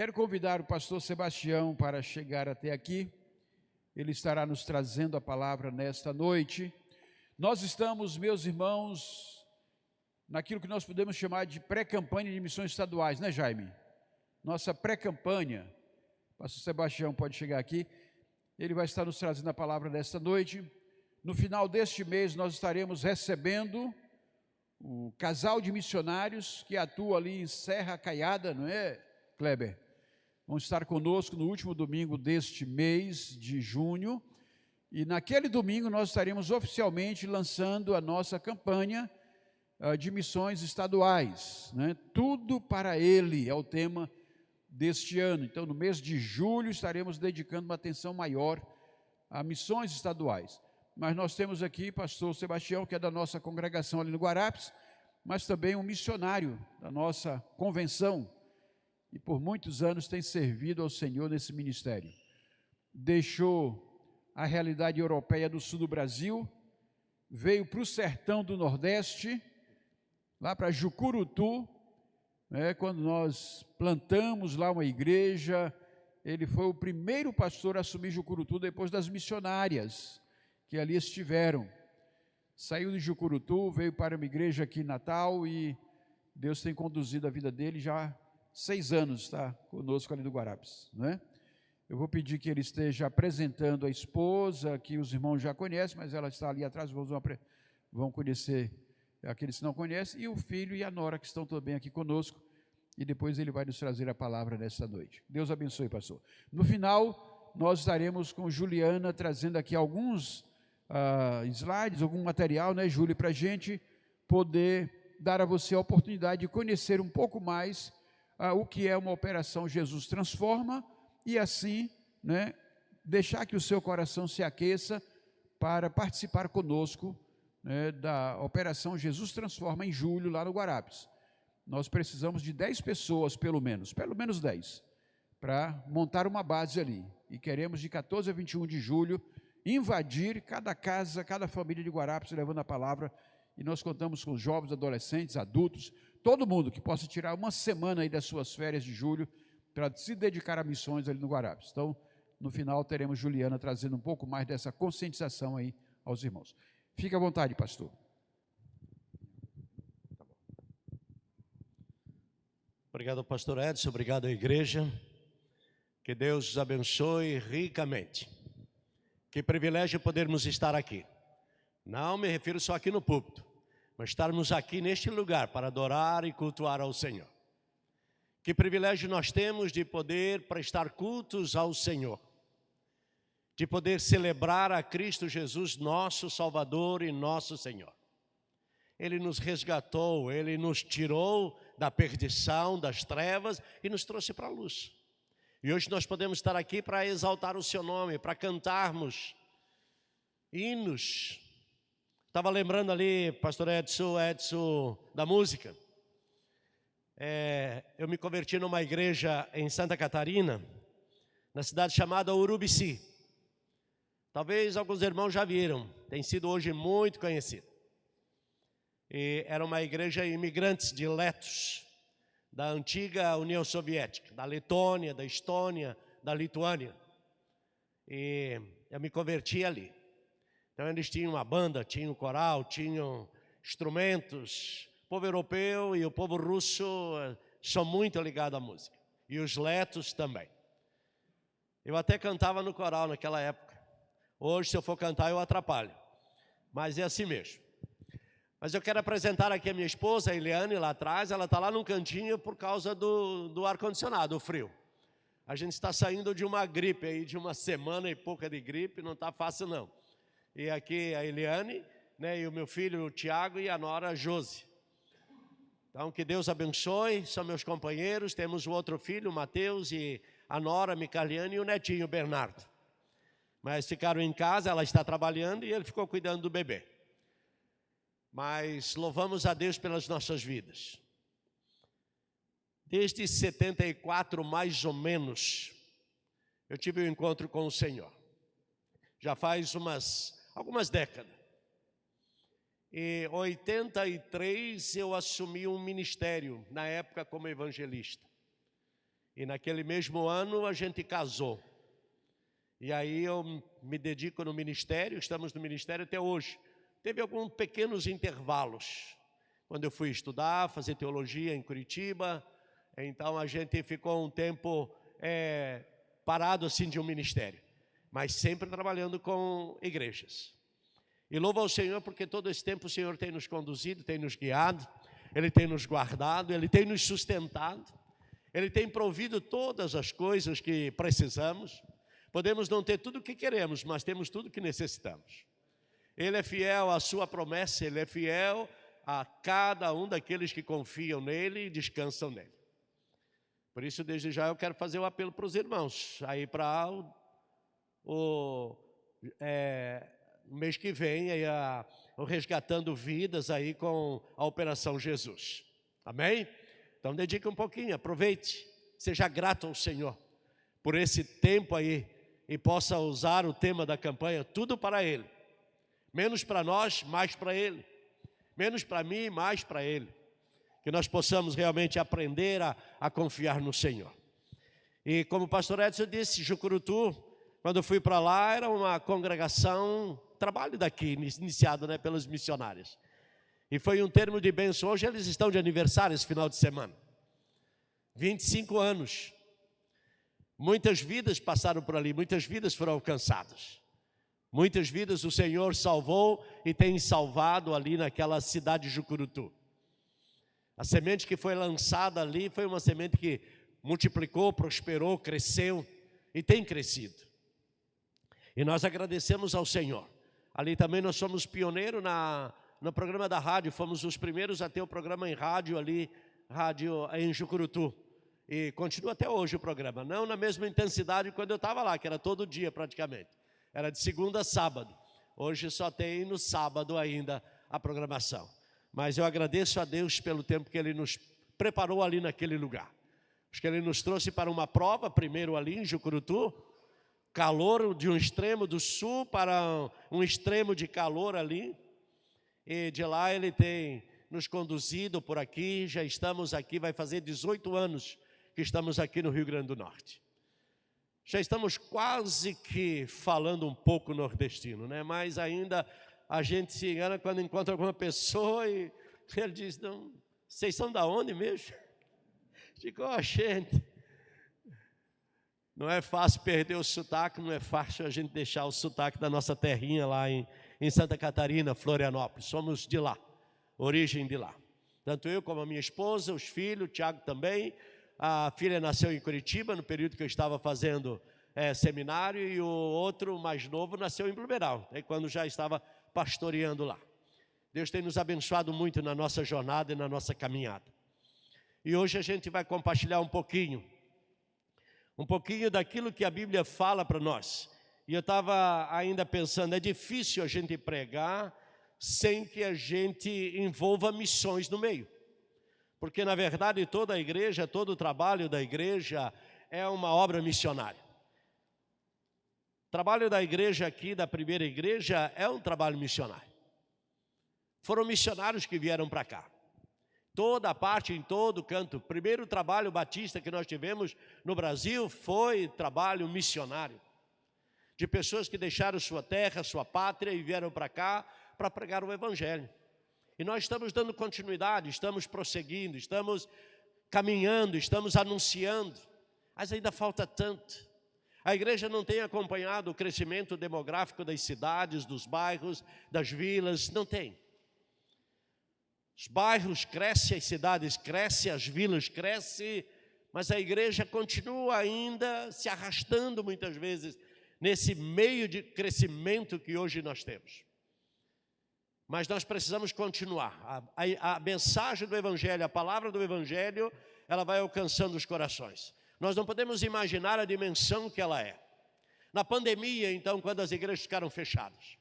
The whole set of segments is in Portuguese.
Quero convidar o pastor Sebastião para chegar até aqui. Ele estará nos trazendo a palavra nesta noite. Nós estamos, meus irmãos, naquilo que nós podemos chamar de pré-campanha de missões estaduais, né, Jaime? Nossa pré-campanha. Pastor Sebastião pode chegar aqui. Ele vai estar nos trazendo a palavra nesta noite. No final deste mês, nós estaremos recebendo o casal de missionários que atua ali em Serra Caiada, não é, Kleber? Vão estar conosco no último domingo deste mês de junho, e naquele domingo nós estaremos oficialmente lançando a nossa campanha de missões estaduais, né? Tudo para Ele é o tema deste ano. Então, no mês de julho, estaremos dedicando uma atenção maior a missões estaduais. Mas nós temos aqui pastor Sebastião, que é da nossa congregação ali no Guarapes, mas também um missionário da nossa convenção, e por muitos anos tem servido ao Senhor nesse ministério. Deixou a realidade europeia do sul do Brasil, veio para o sertão do Nordeste, lá para Jucurutu, quando nós plantamos lá uma igreja. Ele foi o primeiro pastor a assumir Jucurutu depois das missionárias que ali estiveram. Saiu de Jucurutu, veio para uma igreja aqui em Natal, e Deus tem conduzido a vida dele já 6 anos, está conosco ali do Guarapes, não é? Eu vou pedir que ele esteja apresentando a esposa, que os irmãos já conhecem, mas ela está ali atrás, vão conhecer aqueles que não conhecem, e o filho e a nora que estão também aqui conosco, e depois ele vai nos trazer a palavra nesta noite. Deus abençoe, pastor. No final, nós estaremos com Juliana trazendo aqui alguns slides, algum material, né, Júlio, para a gente poder dar a você a oportunidade de conhecer um pouco mais o que é uma operação Jesus Transforma, e assim, né, deixar que o seu coração se aqueça para participar conosco, né, da operação Jesus Transforma em julho lá no Guarapes. Nós precisamos de 10 pessoas pelo menos 10, para montar uma base ali, e queremos de 14 a 21 de julho invadir cada casa, cada família de Guarapes, levando a palavra. E nós contamos com jovens, adolescentes, adultos, todo mundo que possa tirar uma semana aí das suas férias de julho para se dedicar a missões ali no Guarapes. Então, no final, teremos Juliana trazendo um pouco mais dessa conscientização aí aos irmãos. Fique à vontade, pastor. Obrigado, pastor Edson, obrigado à igreja. Que Deus os abençoe ricamente. Que privilégio podermos estar aqui. Não me refiro só aqui no púlpito, mas estarmos aqui neste lugar para adorar e cultuar ao Senhor. Que privilégio nós temos de poder prestar cultos ao Senhor, de poder celebrar a Cristo Jesus, nosso Salvador e nosso Senhor. Ele nos resgatou, Ele nos tirou da perdição, das trevas, e nos trouxe para a luz. E hoje nós podemos estar aqui para exaltar o seu nome, para cantarmos hinos. Estava lembrando ali, pastor Edson, da música. Eu me converti numa igreja em Santa Catarina, na cidade chamada Urubici. Talvez alguns irmãos já viram, tem sido hoje muito conhecida. E era uma igreja de imigrantes diletos da antiga União Soviética, da Letônia, da Estônia, da Lituânia. E eu me converti ali. Então eles tinham uma banda, tinham um coral, tinham instrumentos. O povo europeu e o povo russo são muito ligados à música. E os letos também. Eu até cantava no coral naquela época. Hoje, se eu for cantar, eu atrapalho. Mas é assim mesmo. Mas eu quero apresentar aqui a minha esposa, a Eliane, lá atrás. Ela está lá num cantinho por causa do ar-condicionado, o frio. A gente está saindo de uma gripe aí, de uma semana e pouca de gripe, não está fácil não. E aqui a Eliane, né, e o meu filho, o Tiago, e a nora, a Josi. Então, que Deus abençoe, são meus companheiros. Temos o outro filho, o Mateus, e a nora, a Micaliane, e o netinho, o Bernardo. Mas ficaram em casa, ela está trabalhando e ele ficou cuidando do bebê. Mas louvamos a Deus pelas nossas vidas. Desde 74, mais ou menos, eu tive um encontro com o Senhor. Já faz algumas décadas. Em 83 eu assumi um ministério, na época como evangelista. E naquele mesmo ano a gente casou. E aí eu me dedico no ministério, estamos no ministério até hoje. Teve alguns pequenos intervalos, quando eu fui estudar, fazer teologia em Curitiba. Então a gente ficou um tempo parado assim de um ministério, mas sempre trabalhando com igrejas. E louvo ao Senhor porque todo esse tempo o Senhor tem nos conduzido, tem nos guiado, Ele tem nos guardado, Ele tem nos sustentado, Ele tem provido todas as coisas que precisamos. Podemos não ter tudo o que queremos, mas temos tudo o que necessitamos. Ele é fiel à sua promessa, Ele é fiel a cada um daqueles que confiam nele e descansam nele. Por isso, desde já, eu quero fazer o apelo para os irmãos, aí para o mês que vem, aí o Resgatando Vidas aí com a Operação Jesus. Amém? Então, dedique um pouquinho, aproveite, seja grato ao Senhor por esse tempo aí e possa usar o tema da campanha, tudo para Ele. Menos para nós, mais para Ele. Menos para mim, mais para Ele. Que nós possamos realmente aprender a confiar no Senhor. E como o pastor Edson disse, Jucurutu, quando eu fui para lá, era uma congregação, trabalho daqui, iniciado pelos missionários. E foi um termo de bênção. Hoje eles estão de aniversário esse final de semana. 25 anos. Muitas vidas passaram por ali, muitas vidas foram alcançadas. Muitas vidas o Senhor salvou e tem salvado ali naquela cidade de Jucurutu. A semente que foi lançada ali foi uma semente que multiplicou, prosperou, cresceu e tem crescido. E nós agradecemos ao Senhor. Ali também nós somos pioneiros no programa da rádio, fomos os primeiros a ter o programa em rádio ali, rádio em Jucurutu. E continua até hoje o programa, não na mesma intensidade quando eu estava lá, que era todo dia praticamente. Era de segunda a sábado. Hoje só tem no sábado ainda a programação. Mas eu agradeço a Deus pelo tempo que Ele nos preparou ali naquele lugar. Acho que Ele nos trouxe para uma prova, primeiro ali em Jucurutu, calor de um extremo do sul para um extremo de calor ali. E de lá Ele tem nos conduzido por aqui, já estamos aqui, vai fazer 18 anos que estamos aqui no Rio Grande do Norte. Já estamos quase que falando um pouco nordestino, né? Mas ainda a gente se engana quando encontra alguma pessoa e ele diz, não, vocês são da onde mesmo? Digo, gente, não é fácil perder o sotaque, não é fácil a gente deixar o sotaque da nossa terrinha lá em Santa Catarina, Florianópolis. Somos de lá, origem de lá. Tanto eu como a minha esposa, os filhos, o Tiago também. A filha nasceu em Curitiba, no período que eu estava fazendo seminário, e o outro mais novo nasceu em Blumenau, quando já estava pastoreando lá. Deus tem nos abençoado muito na nossa jornada e na nossa caminhada. E hoje a gente vai compartilhar um pouquinho daquilo que a Bíblia fala para nós. E eu estava ainda pensando, é difícil a gente pregar sem que a gente envolva missões no meio. Porque, na verdade, toda a igreja, todo o trabalho da igreja é uma obra missionária. O trabalho da igreja aqui, da primeira igreja, é um trabalho missionário. Foram missionários que vieram para cá. Toda a parte, em todo canto. O primeiro trabalho batista que nós tivemos no Brasil foi trabalho missionário. De pessoas que deixaram sua terra, sua pátria e vieram para cá para pregar o Evangelho. E nós estamos dando continuidade, estamos prosseguindo, estamos caminhando, estamos anunciando. Mas ainda falta tanto. A igreja não tem acompanhado o crescimento demográfico das cidades, dos bairros, das vilas, não tem. Os bairros crescem, as cidades crescem, as vilas crescem, mas a igreja continua ainda se arrastando muitas vezes nesse meio de crescimento que hoje nós temos. Mas nós precisamos continuar. A mensagem do Evangelho, a palavra do Evangelho, ela vai alcançando os corações. Nós não podemos imaginar a dimensão que ela é. Na pandemia, então, quando as igrejas ficaram fechadas,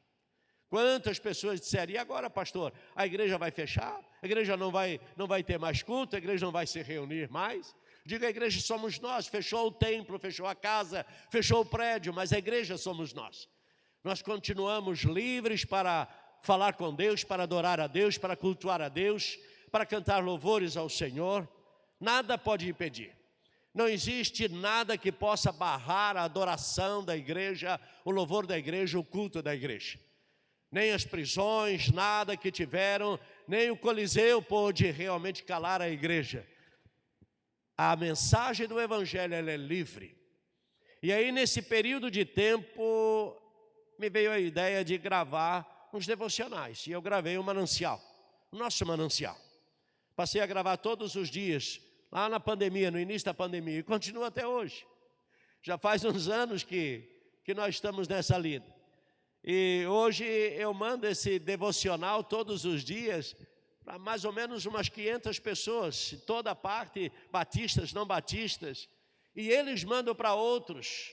quantas pessoas disseram, e agora, pastor, a igreja vai fechar? A igreja não vai ter mais culto? A igreja não vai se reunir mais? Diga, a igreja somos nós. Fechou o templo, fechou a casa, fechou o prédio, mas a igreja somos nós. Nós continuamos livres para falar com Deus, para adorar a Deus, para cultuar a Deus, para cantar louvores ao Senhor. Nada pode impedir. Não existe nada que possa barrar a adoração da igreja, o louvor da igreja, o culto da igreja. Nem as prisões, nada que tiveram, nem o Coliseu pôde realmente calar a igreja. A mensagem do Evangelho, ela é livre. E aí, nesse período de tempo, me veio a ideia de gravar uns devocionais. E eu gravei um manancial, o nosso manancial. Passei a gravar todos os dias, lá na pandemia, no início da pandemia, e continua até hoje. Já faz uns anos que nós estamos nessa lida. E hoje eu mando esse devocional todos os dias para mais ou menos umas 500 pessoas, toda parte, batistas, não batistas. E eles mandam para outros,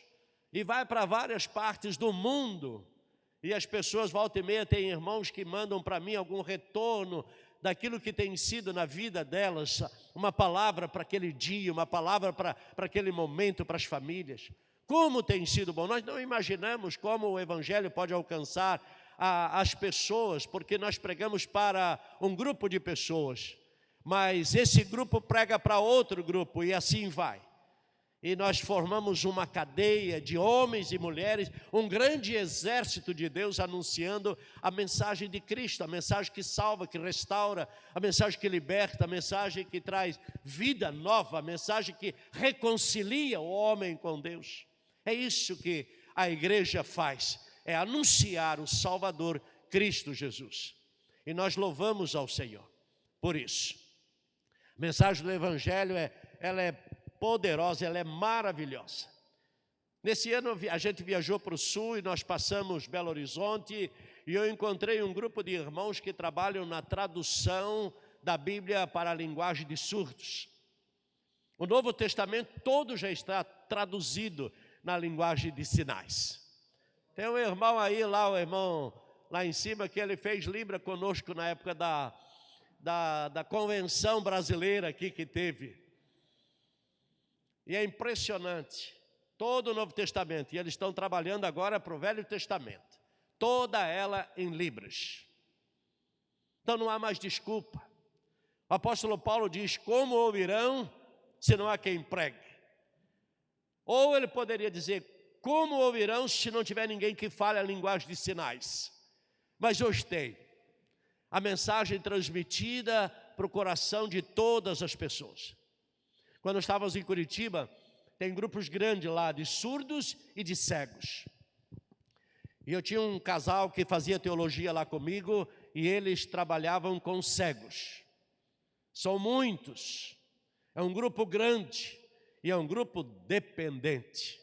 e vai para várias partes do mundo. E as pessoas, volta e meia, tem irmãos que mandam para mim algum retorno daquilo que tem sido na vida delas, uma palavra para aquele dia, uma palavra para aquele momento, para as famílias. Como tem sido bom, nós não imaginamos como o Evangelho pode alcançar as pessoas, porque nós pregamos para um grupo de pessoas, mas esse grupo prega para outro grupo e assim vai. E nós formamos uma cadeia de homens e mulheres, um grande exército de Deus anunciando a mensagem de Cristo, a mensagem que salva, que restaura, a mensagem que liberta, a mensagem que traz vida nova, a mensagem que reconcilia o homem com Deus. É isso que a igreja faz, é anunciar o Salvador Cristo Jesus. E nós louvamos ao Senhor por isso. A mensagem do Evangelho ela é poderosa, ela é maravilhosa. Nesse ano a gente viajou para o sul e nós passamos Belo Horizonte e eu encontrei um grupo de irmãos que trabalham na tradução da Bíblia para a linguagem de surdos. O Novo Testamento todo já está traduzido na linguagem de sinais. Tem um irmão aí, o irmão lá em cima, que ele fez Libra conosco na época da convenção brasileira aqui que teve. E é impressionante, todo o Novo Testamento, e eles estão trabalhando agora para o Velho Testamento, toda ela em Libras. Então não há mais desculpa. O apóstolo Paulo diz, como ouvirão se não há quem pregue? Ou ele poderia dizer, como ouvirão se não tiver ninguém que fale a linguagem de sinais? Mas hoje tem a mensagem transmitida para o coração de todas as pessoas. Quando estávamos em Curitiba, tem grupos grandes lá de surdos e de cegos. E eu tinha um casal que fazia teologia lá comigo e eles trabalhavam com cegos. São muitos, é um grupo grande e é um grupo dependente.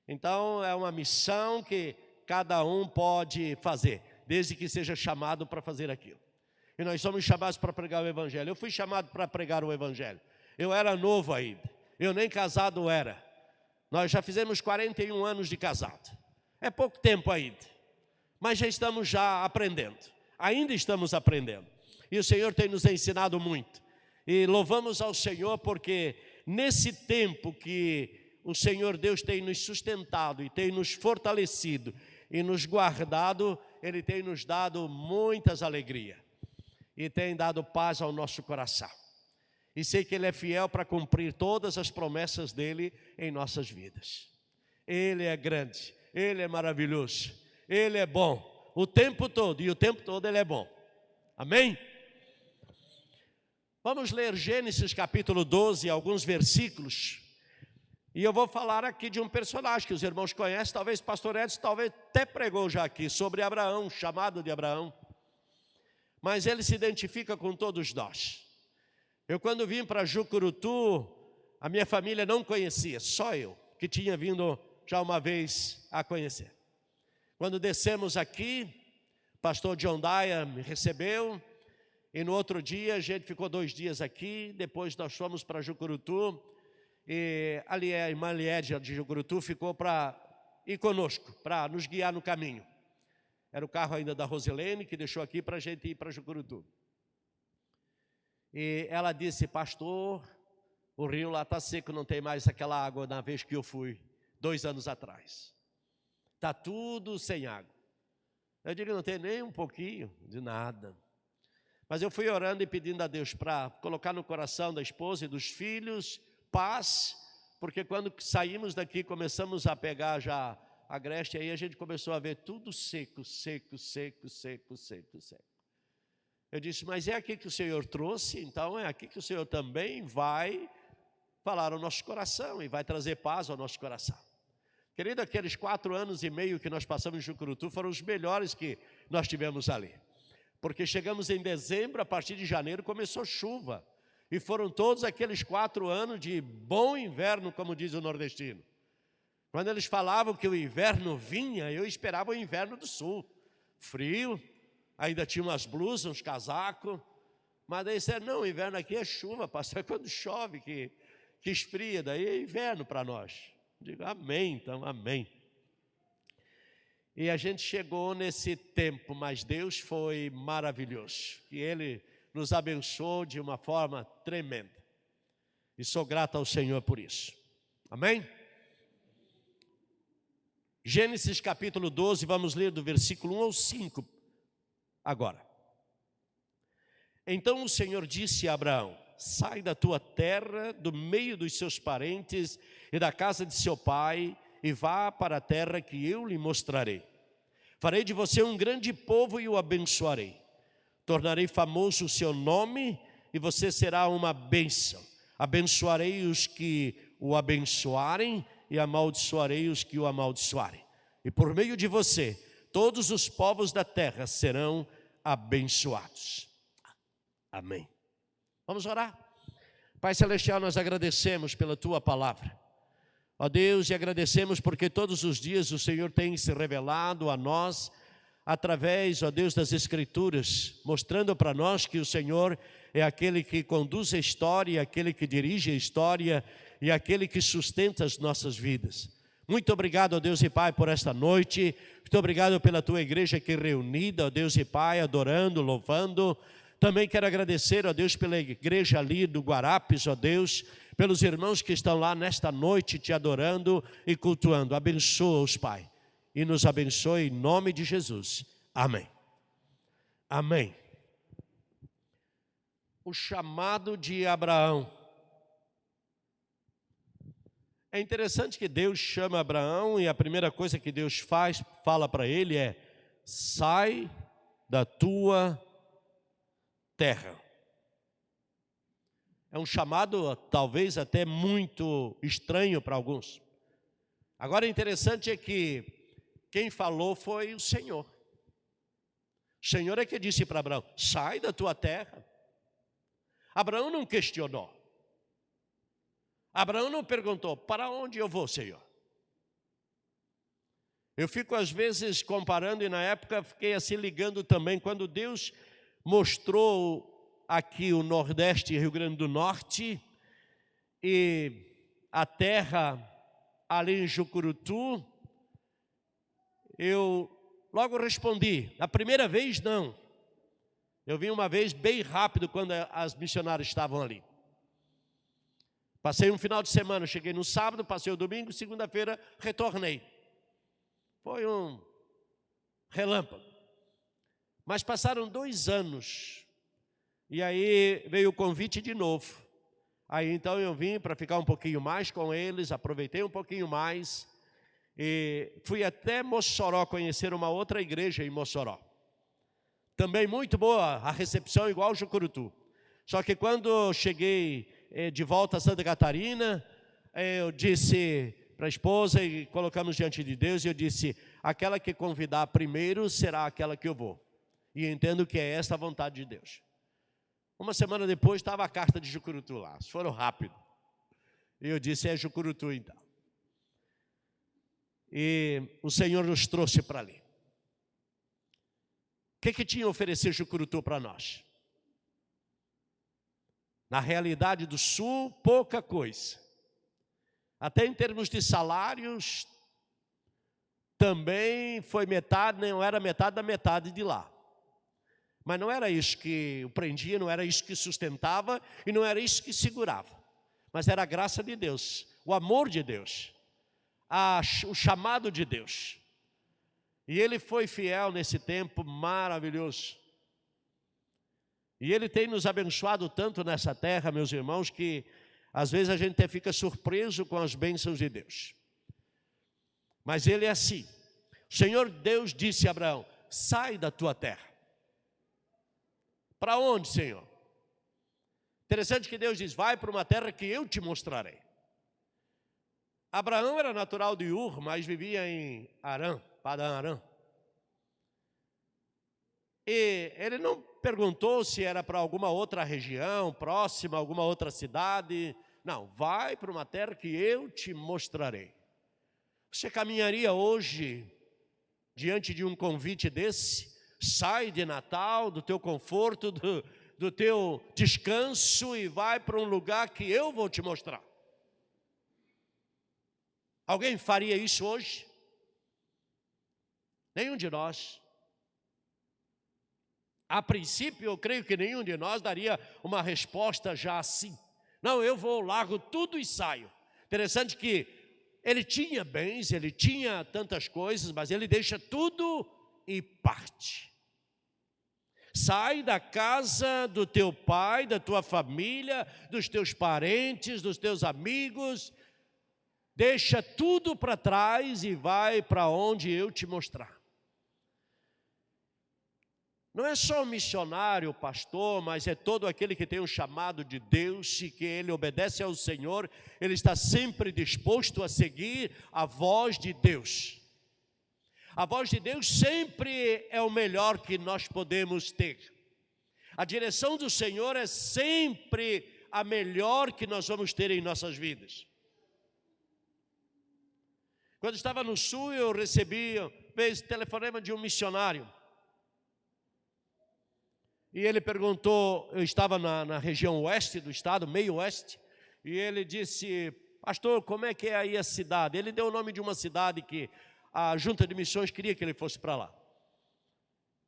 Então é uma missão que cada um pode fazer, desde que seja chamado para fazer aquilo. E nós somos chamados para pregar o Evangelho. Eu fui chamado para pregar o Evangelho. Eu era novo ainda, eu nem casado era. Nós já fizemos 41 anos de casado. É pouco tempo ainda, mas já estamos aprendendo. Ainda estamos aprendendo. E o Senhor tem nos ensinado muito. E louvamos ao Senhor porque nesse tempo que o Senhor Deus tem nos sustentado e tem nos fortalecido e nos guardado, Ele tem nos dado muitas alegrias e tem dado paz ao nosso coração. E sei que Ele é fiel para cumprir todas as promessas dEle em nossas vidas. Ele é grande, Ele é maravilhoso, Ele é bom, o tempo todo, e o tempo todo Ele é bom. Amém? Vamos ler Gênesis capítulo 12, alguns versículos. E eu vou falar aqui de um personagem que os irmãos conhecem, talvez o pastor Edson talvez até pregou já aqui, sobre Abraão, chamado de Abraão. Mas ele se identifica com todos nós. Eu quando vim para Jucurutu, a minha família não conhecia, só eu, que tinha vindo já uma vez a conhecer. Quando descemos aqui, o pastor John Dyer me recebeu, e no outro dia a gente ficou 2 dias aqui, depois nós fomos para Jucurutu, e ali a irmã Liédia de Jucurutu ficou para ir conosco, para nos guiar no caminho. Era o carro ainda da Rosilene, que deixou aqui para a gente ir para Jucurutu. E ela disse, pastor, o rio lá está seco, não tem mais aquela água na vez que eu fui, 2 anos atrás. Está tudo sem água. Eu digo, não tem nem um pouquinho de nada. Mas eu fui orando e pedindo a Deus para colocar no coração da esposa e dos filhos paz porque quando saímos daqui, começamos a pegar já a Agreste, aí a gente começou a ver tudo seco, seco, seco, seco, seco, seco. Eu disse, mas é aqui que o Senhor trouxe, então é aqui que o Senhor também vai falar ao nosso coração e vai trazer paz ao nosso coração. Querido, aqueles 4 anos e meio que nós passamos em Jucurutu foram os melhores que nós tivemos ali. Porque chegamos em dezembro, a partir de janeiro começou chuva. E foram todos aqueles 4 anos de bom inverno, como diz o nordestino. Quando eles falavam que o inverno vinha, eu esperava o inverno do sul. Frio, ainda tinha umas blusas, uns casacos. Mas daí disseram, não, o inverno aqui é chuva, pastor, é quando chove que esfria, daí é inverno para nós. Digo, amém, então, amém. E a gente chegou nesse tempo, mas Deus foi maravilhoso. E Ele nos abençoou de uma forma tremenda. E sou grato ao Senhor por isso. Amém? Gênesis capítulo 12, vamos ler do versículo 1 ao 5 agora. Então o Senhor disse a Abraão, sai da tua terra, do meio dos seus parentes e da casa de seu pai, e vá para a terra que eu lhe mostrarei. Farei de você um grande povo e o abençoarei. Tornarei famoso o seu nome e você será uma bênção. Abençoarei os que o abençoarem e amaldiçoarei os que o amaldiçoarem. E por meio de você, todos os povos da terra serão abençoados. Amém. Vamos orar? Pai Celestial, nós agradecemos pela Tua palavra. Ó Deus, e agradecemos porque todos os dias o Senhor tem se revelado a nós, através, ó Deus, das Escrituras, mostrando para nós que o Senhor é aquele que conduz a história, aquele que dirige a história e aquele que sustenta as nossas vidas. Muito obrigado, ó Deus e Pai, por esta noite. Muito obrigado pela Tua igreja aqui reunida, ó Deus e Pai, adorando, louvando. Também quero agradecer, ó Deus, pela igreja ali do Guarapes, ó Deus, pelos irmãos que estão lá nesta noite te adorando e cultuando. Abençoa-os, Pai, e nos abençoe em nome de Jesus. Amém. Amém. O chamado de Abraão. É interessante que Deus chama Abraão e a primeira coisa que Deus fala para ele é: sai da tua terra. É um chamado talvez até muito estranho para alguns. Agora, interessante é que quem falou foi o Senhor. O Senhor é que disse para Abraão: sai da tua terra. Abraão não questionou. Abraão não perguntou: para onde eu vou, Senhor? Eu fico às vezes comparando, e na época fiquei assim ligando também, quando Deus mostrou aqui o Nordeste e Rio Grande do Norte, e a terra ali em Jucurutu, eu logo respondi. A primeira vez não. Eu vim uma vez bem rápido quando as missionárias estavam ali. Passei um final de semana, cheguei no sábado, passei o domingo, segunda-feira retornei. Foi um relâmpago. Mas passaram 2 anos, e aí veio o convite de novo. Aí então eu vim para ficar um pouquinho mais com eles, aproveitei um pouquinho mais, e fui até Mossoró conhecer uma outra igreja em Mossoró. Também muito boa a recepção, igual Jucurutu. Só que quando cheguei de volta a Santa Catarina, eu disse para a esposa, e colocamos diante de Deus, e eu disse: aquela que convidar primeiro será aquela que eu vou. E entendo que é esta a vontade de Deus. Uma semana depois estava a carta de Jucurutu lá, foram rápido. E eu disse: é Jucurutu então. E o Senhor nos trouxe para ali. O que tinha a oferecer Jucurutu para nós? Na realidade do Sul, pouca coisa. Até em termos de salários, também foi metade, não era metade da metade de lá. Mas não era isso que o prendia, não era isso que sustentava e não era isso que segurava. Mas era a graça de Deus, o amor de Deus, o chamado de Deus. E Ele foi fiel nesse tempo maravilhoso. E Ele tem nos abençoado tanto nessa terra, meus irmãos, que Às vezes a gente até fica surpreso com as bênçãos de Deus. Mas ele é assim. O Senhor Deus disse a Abraão: sai da tua terra. Para onde, Senhor? Interessante que Deus diz: vai para uma terra que eu te mostrarei. Abraão era natural de Ur, mas vivia em Arã, Padã Arã. E ele não perguntou se era para alguma outra região, próxima, alguma outra cidade. Não, vai para uma terra que eu te mostrarei. Você caminharia hoje diante de um convite desse? Sai de Natal, do teu conforto, do teu descanso e vai para um lugar que eu vou te mostrar. Alguém faria isso hoje? Nenhum de nós. A princípio, eu creio que nenhum de nós daria uma resposta já assim. Não, eu vou, largo tudo e saio. Interessante que ele tinha bens, ele tinha tantas coisas, mas ele deixa tudo e parte. Sai da casa do teu pai, da tua família, dos teus parentes, dos teus amigos. Deixa tudo para trás e vai para onde eu te mostrar. Não é só o missionário, o pastor, mas é todo aquele que tem um chamado de Deus e que ele obedece ao Senhor. Ele está sempre disposto a seguir a voz de Deus. A voz de Deus sempre é o melhor que nós podemos ter. A direção do Senhor é sempre a melhor que nós vamos ter em nossas vidas. Quando estava no sul, eu recebi telefonema de um missionário. E ele perguntou, eu estava na região oeste do estado, meio oeste, e ele disse: pastor, como é que é aí a cidade? Ele deu o nome de uma cidade que a junta de missões queria que ele fosse para lá.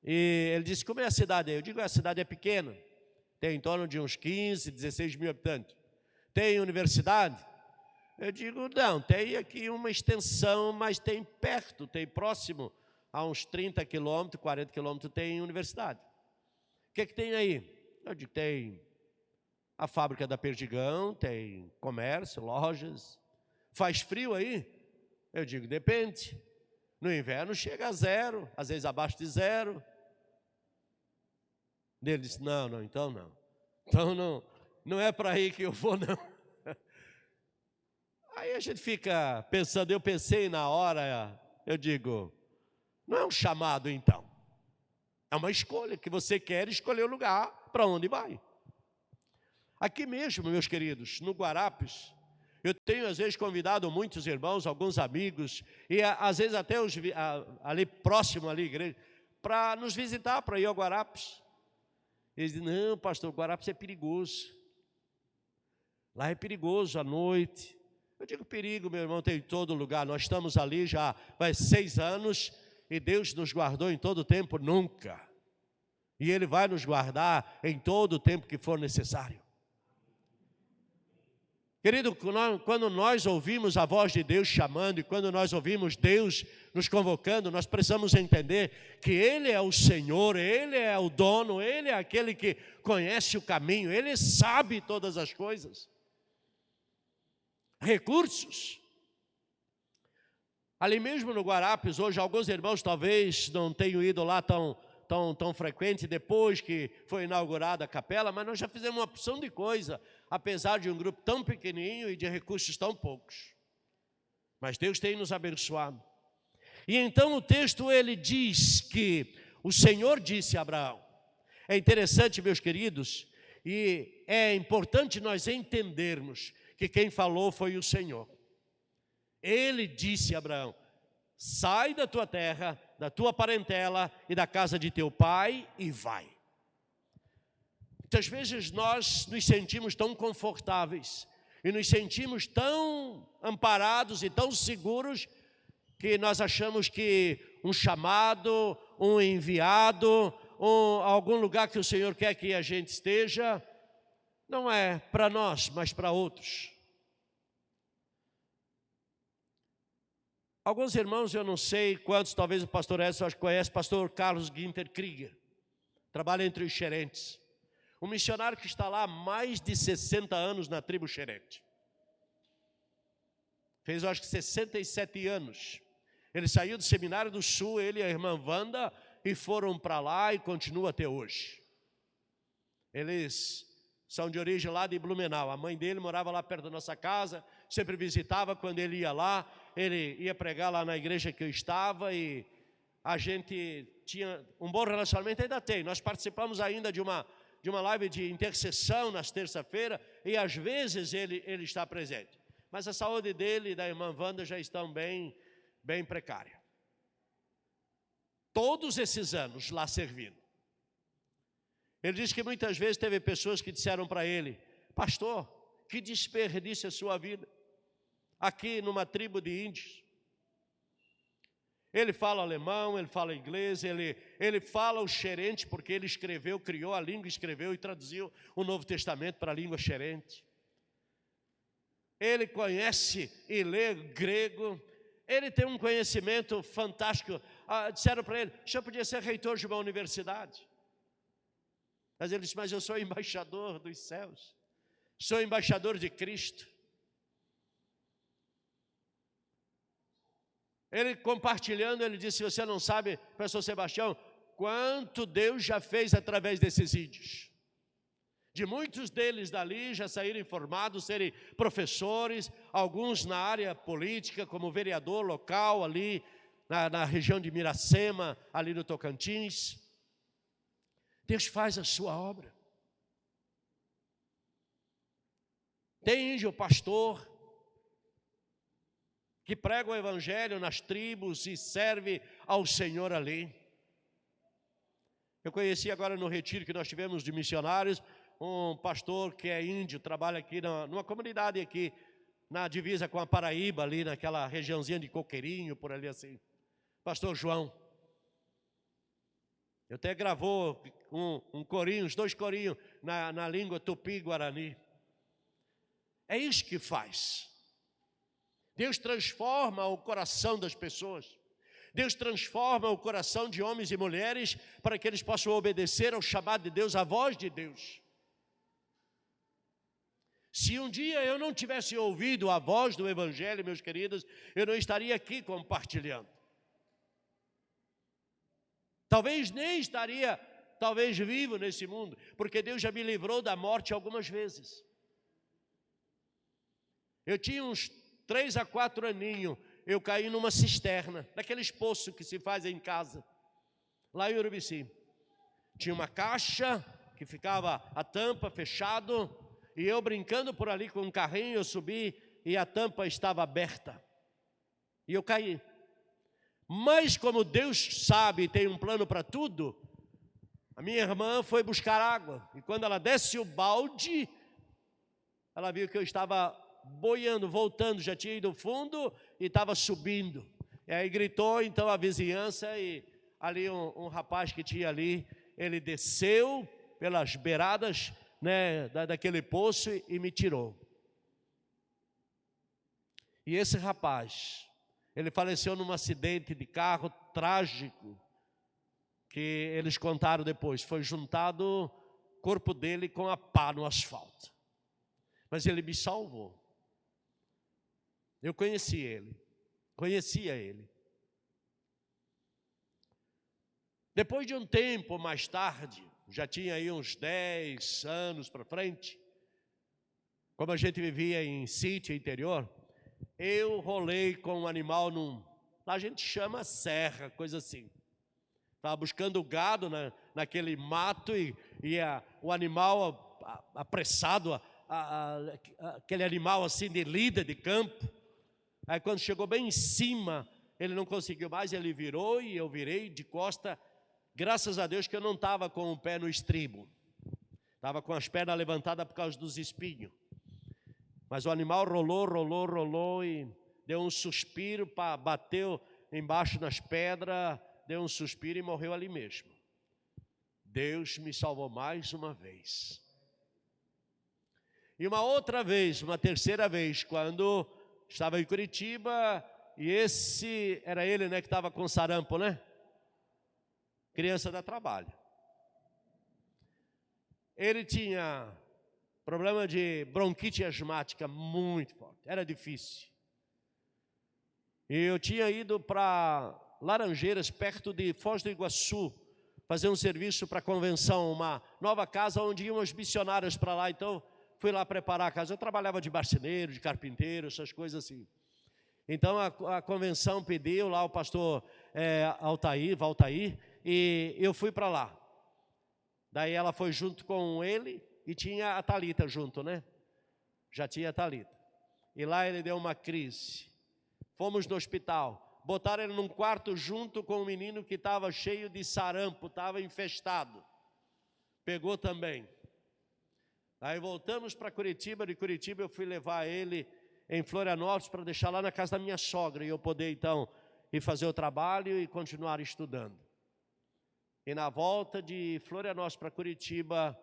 E ele disse: como é a cidade aí? Eu digo: a cidade é pequena, tem em torno de uns 15, 16 mil habitantes. Tem universidade? Eu digo: não, tem aqui uma extensão, mas tem perto, tem próximo, a uns 30 quilômetros, 40 quilômetros, tem universidade. O que tem aí? Eu digo: tem a fábrica da Perdigão, tem comércio, lojas. Faz frio aí? Eu digo: depende. No inverno chega a 0, às vezes abaixo de 0. Ele disse: não, então não. Então não é para aí que eu vou, não. Aí a gente fica pensando, eu pensei na hora, eu digo: não é um chamado então. É uma escolha, que você quer escolher o lugar para onde vai. Aqui mesmo, meus queridos, no Guarapes, eu tenho às vezes convidado muitos irmãos, alguns amigos, e às vezes até ali próximo ali, igreja, para nos visitar, para ir ao Guarapes. Eles dizem: não, pastor, o Guarapes é perigoso. Lá é perigoso à noite. Eu digo: perigo, meu irmão, tem em todo lugar. Nós estamos ali já faz 6 anos, e Deus nos guardou em todo o tempo? Nunca. E Ele vai nos guardar em todo o tempo que for necessário. Querido, quando nós ouvimos a voz de Deus chamando, e quando nós ouvimos Deus nos convocando, nós precisamos entender que Ele é o Senhor, Ele é o dono, Ele é aquele que conhece o caminho, Ele sabe todas as coisas. Recursos. Ali mesmo no Guarapes, hoje alguns irmãos talvez não tenham ido lá tão frequente depois que foi inaugurada a capela, mas nós já fizemos uma opção de coisa, apesar de um grupo tão pequenininho e de recursos tão poucos. Mas Deus tem nos abençoado. E então o texto ele diz que o Senhor disse a Abraão. É interessante, meus queridos, e é importante nós entendermos que quem falou foi o Senhor. Ele disse a Abraão: sai da tua terra, da tua parentela e da casa de teu pai e vai. Muitas vezes nós nos sentimos tão confortáveis e nos sentimos tão amparados e tão seguros que nós achamos que um chamado, um enviado, algum lugar que o Senhor quer que a gente esteja, não é para nós, mas para outros. Alguns irmãos, eu não sei quantos, talvez o pastor Edson conhece, pastor Carlos Ginter Krieger, trabalha entre os gerentes. Um missionário que está lá há mais de 60 anos na tribo Xerente. Fez, eu acho que 67 anos. Ele saiu do Seminário do Sul, ele e a irmã Wanda, e foram para lá e continuam até hoje. Eles são de origem lá de Blumenau. A mãe dele morava lá perto da nossa casa, sempre visitava quando ele ia lá. Ele ia pregar lá na igreja que eu estava e a gente tinha um bom relacionamento, ainda tem. Nós participamos ainda de uma live de intercessão nas terça-feira e às vezes ele está presente. Mas a saúde dele e da irmã Wanda já estão bem precária. Todos esses anos lá servindo. Ele disse que muitas vezes teve pessoas que disseram para ele: pastor, que desperdício a sua vida aqui numa tribo de índios. Ele fala alemão, ele fala inglês, ele fala o xerente, porque ele escreveu, criou a língua, escreveu e traduziu o Novo Testamento para a língua xerente. Ele conhece e lê grego, ele tem um conhecimento fantástico. Disseram para ele: o senhor podia ser reitor de uma universidade. Mas ele disse: mas eu sou embaixador dos céus, sou embaixador de Cristo. Ele compartilhando, ele disse: você não sabe, pastor Sebastião, quanto Deus já fez através desses índios. De muitos deles dali já saíram formados, serem professores, alguns na área política, como vereador local ali na região de Miracema, ali no Tocantins. Deus faz a sua obra. Tem índio pastor que prega o evangelho nas tribos e serve ao Senhor ali. Eu conheci agora no retiro que nós tivemos de missionários, um pastor que é índio, trabalha aqui numa comunidade aqui, na divisa com a Paraíba, ali naquela regiãozinha de Coqueirinho, por ali assim. Pastor João. Eu até gravou um corinho, os 2 corinhos na língua tupi-guarani. É isso que faz. Deus transforma o coração das pessoas. Deus transforma o coração de homens e mulheres para que eles possam obedecer ao chamado de Deus, à voz de Deus. Se um dia eu não tivesse ouvido a voz do Evangelho, meus queridos, eu não estaria aqui compartilhando. Talvez nem estaria, vivo nesse mundo, porque Deus já me livrou da morte algumas vezes. Eu tinha uns 3 a 4 aninhos, eu caí numa cisterna, daqueles poços que se faz em casa, lá em Urubici. Tinha uma caixa que ficava a tampa fechado, e eu brincando por ali com um carrinho, eu subi e a tampa estava aberta. E eu caí. Mas como Deus sabe e tem um plano para tudo, a minha irmã foi buscar água. E quando ela desce o balde, ela viu que eu estava boiando, voltando, já tinha ido fundo e estava subindo. E aí gritou então a vizinhança e ali um rapaz que tinha ali, ele desceu pelas beiradas, né, daquele poço e me tirou. E esse rapaz, ele faleceu num acidente de carro trágico, que eles contaram depois. Foi juntado o corpo dele com a pá no asfalto. Mas ele me salvou. Eu conhecia ele. Depois de um tempo mais tarde, já tinha aí uns 10 anos para frente, como a gente vivia em sítio interior, eu rolei com um animal lá a gente chama serra, coisa assim. Estava buscando gado naquele mato e o animal apressado, aquele animal assim de lida de campo. Aí quando chegou bem em cima, ele não conseguiu mais, ele virou e eu virei de costa. Graças a Deus que eu não estava com o pé no estribo. Estava com as pernas levantadas por causa dos espinhos. Mas o animal rolou e deu um suspiro, bateu embaixo nas pedras, deu um suspiro e morreu ali mesmo. Deus me salvou mais uma vez. E uma outra vez, uma terceira vez, quando estava em Curitiba, e esse era ele, né, que estava com sarampo, né? Criança dá trabalho. ele tinha problema de bronquite asmática muito forte, era difícil. E eu tinha ido para Laranjeiras, perto de Foz do Iguaçu, fazer um serviço para a convenção, uma nova casa onde iam os missionários para lá. Então, fui lá preparar a casa. Eu trabalhava de marceneiro, de carpinteiro, essas coisas assim. Então, a convenção pediu lá o pastor Valtair, e eu fui para lá. Daí ela foi junto com ele e tinha a Thalita junto, né? Já tinha a Thalita. E lá ele deu uma crise. Fomos no hospital. Botaram ele num quarto junto com um menino que estava cheio de sarampo, estava infestado. Pegou também. Aí voltamos para Curitiba. De Curitiba eu fui levar ele em Florianópolis para deixar lá na casa da minha sogra. E eu poder então ir fazer o trabalho e continuar estudando. E na volta de Florianópolis para Curitiba,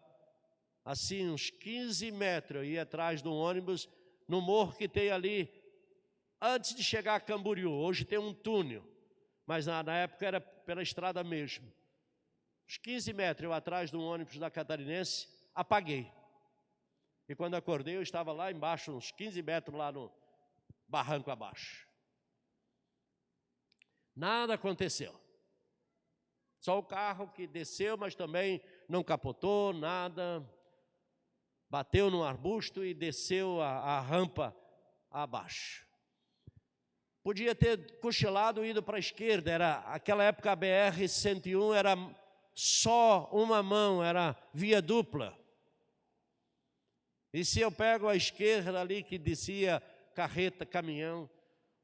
assim uns 15 metros, eu ia atrás de um ônibus, no morro que tem ali, antes de chegar a Camboriú. Hoje tem um túnel, mas na época era pela estrada mesmo. Uns 15 metros eu atrás de um ônibus da Catarinense, apaguei. E quando acordei, eu estava lá embaixo, uns 15 metros lá no barranco abaixo. Nada aconteceu. Só o carro que desceu, mas também não capotou, nada. Bateu num arbusto e desceu a rampa abaixo. Podia ter cochilado e ido para a esquerda. Aquela época a BR-101 era só uma mão, era via dupla. E se eu pego a esquerda ali que descia carreta, caminhão,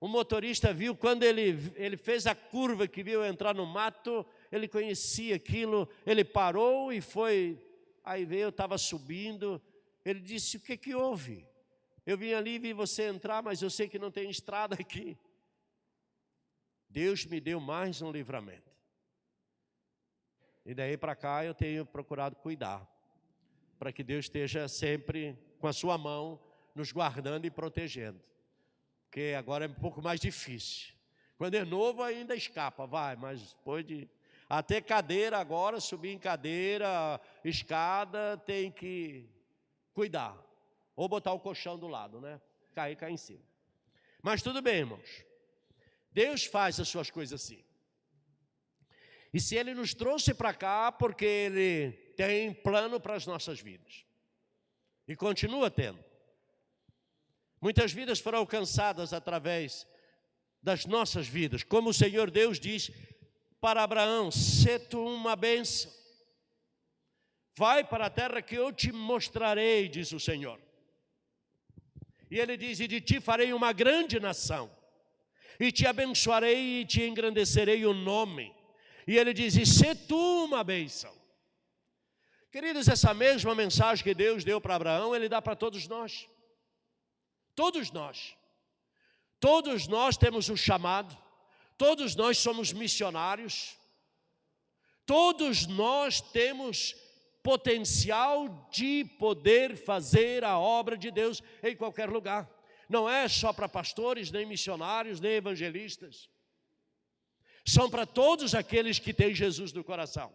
o motorista viu, quando ele fez a curva que viu entrar no mato, ele conhecia aquilo, ele parou e foi, aí veio, eu estava subindo, ele disse: o que houve? Eu vim ali e vi você entrar, mas eu sei que não tem estrada aqui. Deus me deu mais um livramento. E daí para cá eu tenho procurado cuidar, para que Deus esteja sempre com a sua mão nos guardando e protegendo. Porque agora é um pouco mais difícil. Quando é novo ainda escapa, vai, mas depois de... Até cadeira agora, subir em cadeira, escada, tem que cuidar. Ou botar o colchão do lado, né? Cair em cima. Mas tudo bem, irmãos. Deus faz as suas coisas assim. E se Ele nos trouxe para cá, porque Ele tem plano para as nossas vidas. E continua tendo. Muitas vidas foram alcançadas através das nossas vidas. Como o Senhor Deus diz para Abraão: sê tu uma bênção. Vai para a terra que eu te mostrarei, diz o Senhor. E Ele diz: e de ti farei uma grande nação. E te abençoarei e te engrandecerei o nome. E Ele diz: e sê tu uma bênção. Queridos, essa mesma mensagem que Deus deu para Abraão, Ele dá para todos nós. Todos nós. Todos nós temos um chamado. Todos nós somos missionários. Todos nós temos potencial de poder fazer a obra de Deus em qualquer lugar. Não é só para pastores, nem missionários, nem evangelistas. São para todos aqueles que têm Jesus no coração.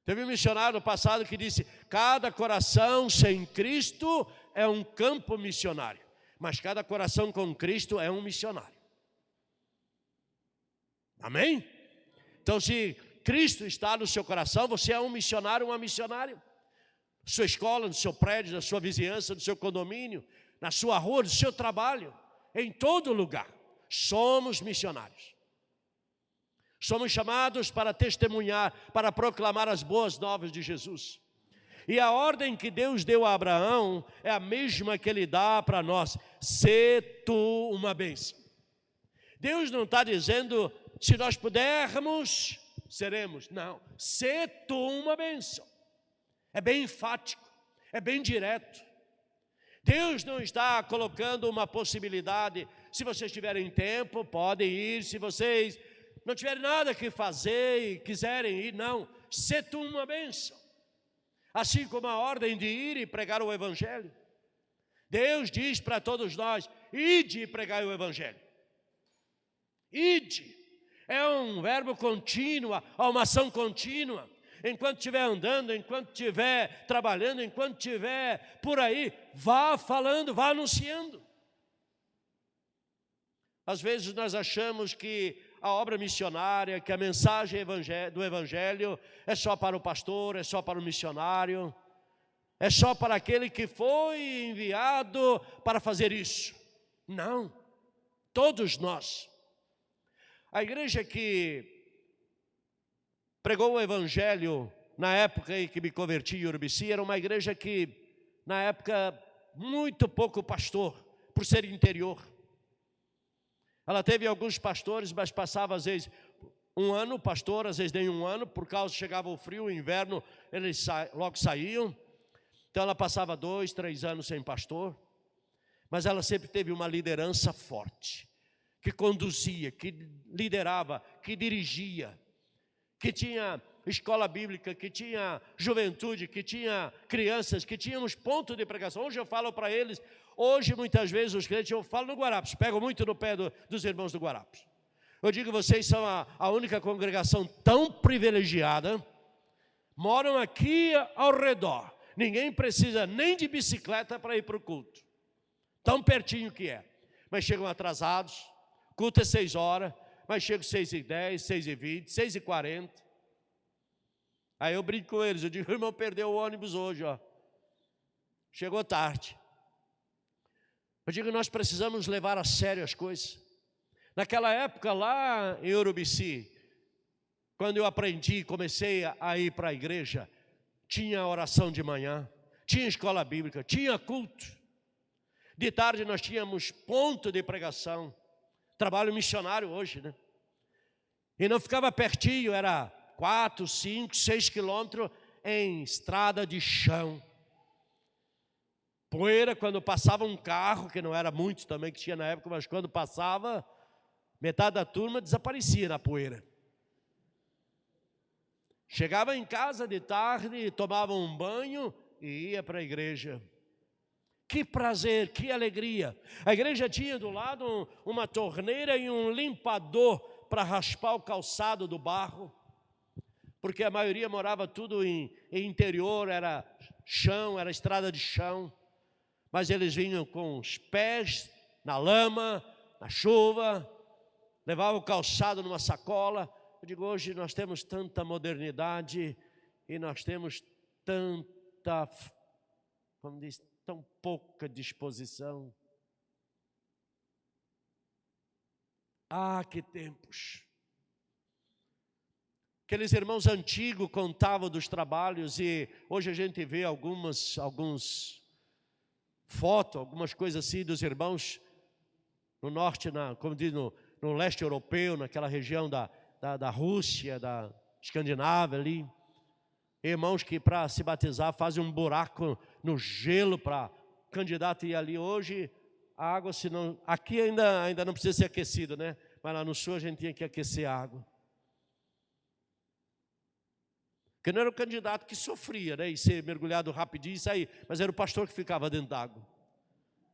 Teve um missionário no passado que disse: cada coração sem Cristo é um campo missionário, mas cada coração com Cristo é um missionário. Amém? Então, se Cristo está no seu coração, você é um missionário, uma missionária. Na sua escola, no seu prédio, na sua vizinhança, no seu condomínio, na sua rua, no seu trabalho, em todo lugar, somos missionários. Somos chamados para testemunhar, para proclamar as boas novas de Jesus. E a ordem que Deus deu a Abraão é a mesma que Ele dá para nós: sê tu uma bênção. Deus não está dizendo, se nós pudermos, seremos. Não, sê tu uma bênção. É bem enfático, é bem direto. Deus não está colocando uma possibilidade: se vocês tiverem tempo, podem ir, se vocês não tiverem nada que fazer e quiserem ir, não. Sê tu uma bênção. Assim como a ordem de ir e pregar o Evangelho. Deus diz para todos nós: ide e pregai o Evangelho. Ide. É um verbo contínuo, é uma ação contínua. enquanto estiver andando, enquanto estiver trabalhando, enquanto estiver por aí, vá falando, vá anunciando. Às vezes nós achamos que a obra missionária, que a mensagem do Evangelho é só para o pastor, é só para o missionário, é só para aquele que foi enviado para fazer isso. Não, todos nós. A igreja que pregou o Evangelho na época em que me converti em Urubici era uma igreja que, na época, muito pouco pastor, por ser interior. Ela teve alguns pastores, mas passava às vezes um ano, pastor, às vezes nem um ano, por causa chegava o frio, o inverno, eles logo saíam. Então ela passava 2, 3 anos sem pastor, mas ela sempre teve uma liderança forte, que conduzia, que liderava, que dirigia, que tinha escola bíblica, que tinha juventude, que tinha crianças, que tínhamos ponto de pregação. Hoje eu falo para eles, hoje muitas vezes os crentes, eu falo no Guarapes, pego muito no pé dos irmãos do Guarapes. Eu digo, vocês são a única congregação tão privilegiada, moram aqui ao redor, ninguém precisa nem de bicicleta para ir para o culto, tão pertinho que é, mas chegam atrasados, culto é 6 horas, mas chego 6h10, 6h20, 6h40. Aí eu brinco com eles, eu digo, irmão, perdeu o ônibus hoje, ó. Chegou tarde. Eu digo, nós precisamos levar a sério as coisas. Naquela época lá em Urubici, quando eu aprendi, comecei a ir para a igreja, tinha oração de manhã, tinha escola bíblica, tinha culto. De tarde nós tínhamos ponto de pregação, trabalho missionário hoje, né? E não ficava pertinho, era 4, 5, 6 quilômetros em estrada de chão. Poeira, quando passava um carro, que não era muito também que tinha na época, mas quando passava, metade da turma desaparecia na poeira. Chegava em casa de tarde, tomava um banho e ia para a igreja. Que prazer, que alegria. A igreja tinha do lado uma torneira e um limpador para raspar o calçado do barro, porque a maioria morava tudo em interior, era chão, era estrada de chão, mas eles vinham com os pés na lama, na chuva, levavam o calçado numa sacola. Eu digo, hoje nós temos tanta modernidade e nós temos tanta, como diz, tão pouca disposição. Ah, que tempos! Aqueles irmãos antigos contavam dos trabalhos e hoje a gente vê algumas fotos, algumas coisas assim dos irmãos no norte, como diz, no leste europeu, naquela região da Rússia, da Escandinávia ali. Irmãos que para se batizar fazem um buraco no gelo para o candidato ir ali. Hoje a água, se não, aqui ainda não precisa ser aquecido, né? Mas lá no sul a gente tinha que aquecer a água. Porque não era o candidato que sofria, né? E ser mergulhado rapidinho e sair, mas era o pastor que ficava dentro d'água.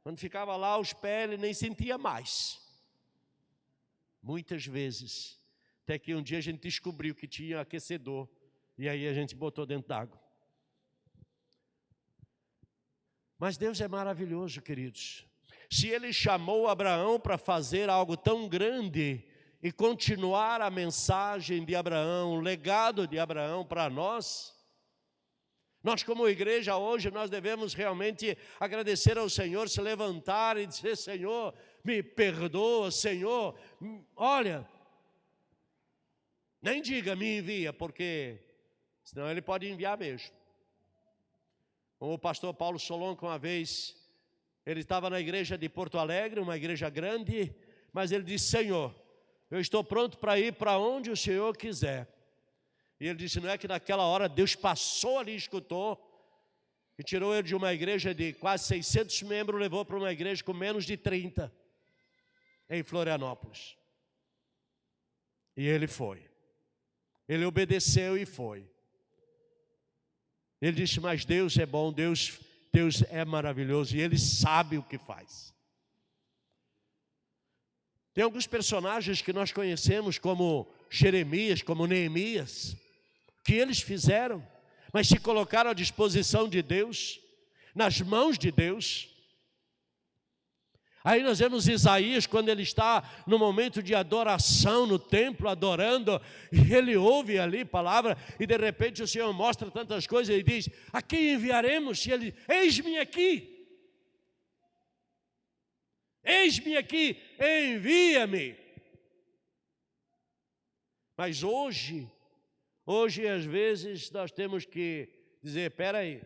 Quando ficava lá, os pés ele nem sentia mais. Muitas vezes. Até que um dia a gente descobriu que tinha aquecedor. E aí a gente botou dentro d'água. Mas Deus é maravilhoso, queridos. Se Ele chamou Abraão para fazer algo tão grande e continuar a mensagem de Abraão, o legado de Abraão para nós como igreja hoje, nós devemos realmente agradecer ao Senhor, se levantar e dizer, Senhor, me perdoa, Senhor, olha, nem diga me envia, porque senão Ele pode enviar mesmo. Como o pastor Paulo Solon, uma vez, ele estava na igreja de Porto Alegre, uma igreja grande, mas ele disse, Senhor, eu estou pronto para ir para onde o Senhor quiser. E ele disse, não é que naquela hora Deus passou ali, escutou, e tirou ele de uma igreja de quase 600 membros, levou para uma igreja com menos de 30, em Florianópolis. E ele foi. Ele obedeceu e foi. Ele disse, mas Deus é bom, Deus é maravilhoso e Ele sabe o que faz. Tem alguns personagens que nós conhecemos como Jeremias, como Neemias, que eles fizeram, mas se colocaram à disposição de Deus, nas mãos de Deus. Aí nós vemos Isaías, quando ele está no momento de adoração no templo, adorando, e ele ouve ali a palavra, e de repente o Senhor mostra tantas coisas, e diz: a quem enviaremos? E ele: eis-me aqui. Eis-me aqui, envia-me. Mas hoje às vezes nós temos que dizer: espera aí,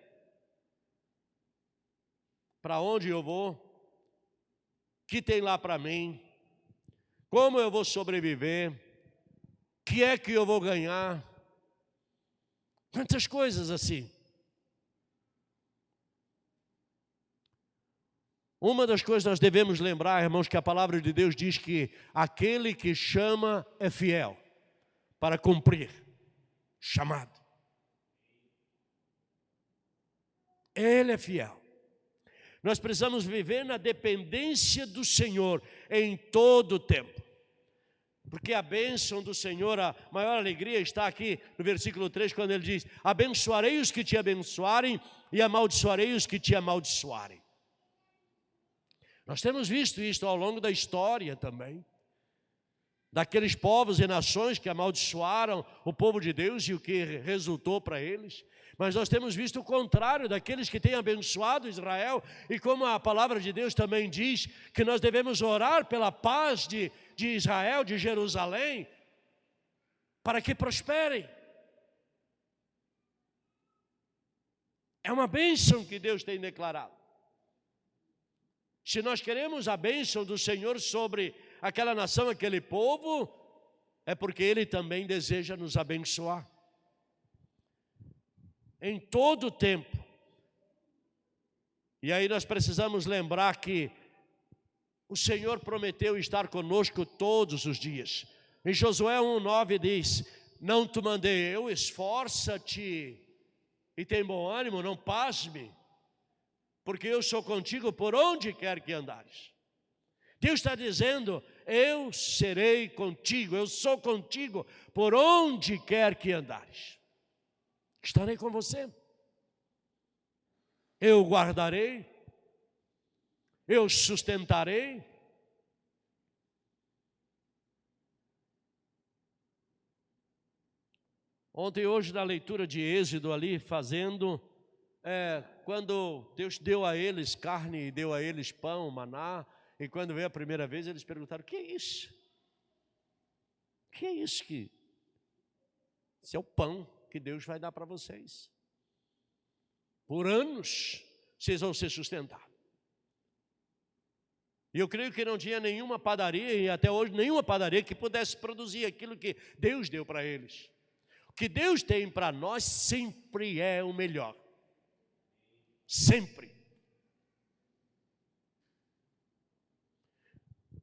para onde eu vou? O que tem lá para mim? Como eu vou sobreviver? O que é que eu vou ganhar? Quantas coisas assim. Uma das coisas que nós devemos lembrar, irmãos, que a palavra de Deus diz que aquele que chama é fiel para cumprir chamado. Ele é fiel. Nós precisamos viver na dependência do Senhor em todo o tempo. Porque a bênção do Senhor, a maior alegria está aqui no versículo 3, quando ele diz: abençoarei os que te abençoarem e amaldiçoarei os que te amaldiçoarem. Nós temos visto isto ao longo da história também, daqueles povos e nações que amaldiçoaram o povo de Deus e o que resultou para eles. Mas nós temos visto o contrário, daqueles que têm abençoado Israel, e como a palavra de Deus também diz, que nós devemos orar pela paz de Israel, de Jerusalém, para que prosperem. É uma bênção que Deus tem declarado. Se nós queremos a bênção do Senhor sobre aquela nação, aquele povo, é porque Ele também deseja nos abençoar. Em todo o tempo. E aí nós precisamos lembrar que o Senhor prometeu estar conosco todos os dias. Em Josué 1:9 diz: não te mandei eu, esforça-te e tem bom ânimo, não pasme, porque eu sou contigo por onde quer que andares. Deus está dizendo: eu serei contigo, eu sou contigo por onde quer que andares. Estarei com você. Eu guardarei, eu sustentarei. Ontem e hoje, na leitura de Êxodo ali, fazendo, quando Deus deu a eles carne e deu a eles pão, maná, e quando veio a primeira vez, eles perguntaram: o que é isso? O que é isso que... Isso é o pão que Deus vai dar para vocês. Por anos, vocês vão ser sustentados. E eu creio que não tinha nenhuma padaria, e até hoje nenhuma padaria, que pudesse produzir aquilo que Deus deu para eles. O que Deus tem para nós sempre é o melhor. Sempre.